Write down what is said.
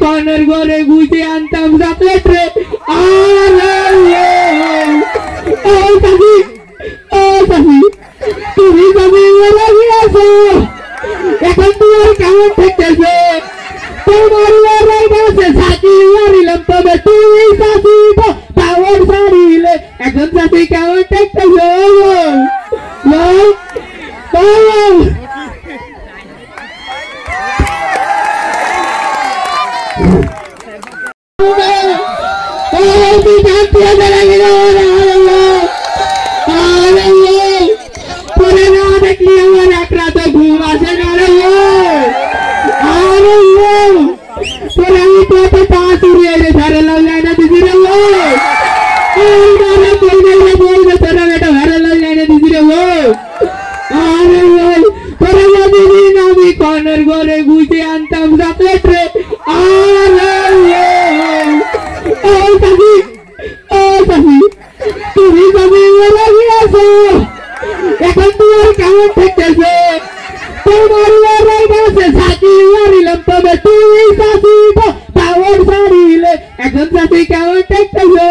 Corner ঘরে গুছিয়ে আনতাম চকলেট রে। তুমি এখন তোমার কেমন ঠেকতেছে? তোমার কাছে সাথী মারিলাম, তবে তুমি সাথী পাওয়ার সারিলে এখন সাথী কেমন ঠেকতেছে? কর্নার ঘরে গুছিয়ে আনতাম চকলেট রে। তুমি এখন তোমার কেমন ঠেকতেছে? তোমার কাছে সাথী মারিলাম, তবে তুমি সাথী পাওয়ার সারিলে এখন সাথী কেমন ঠেকতেছে?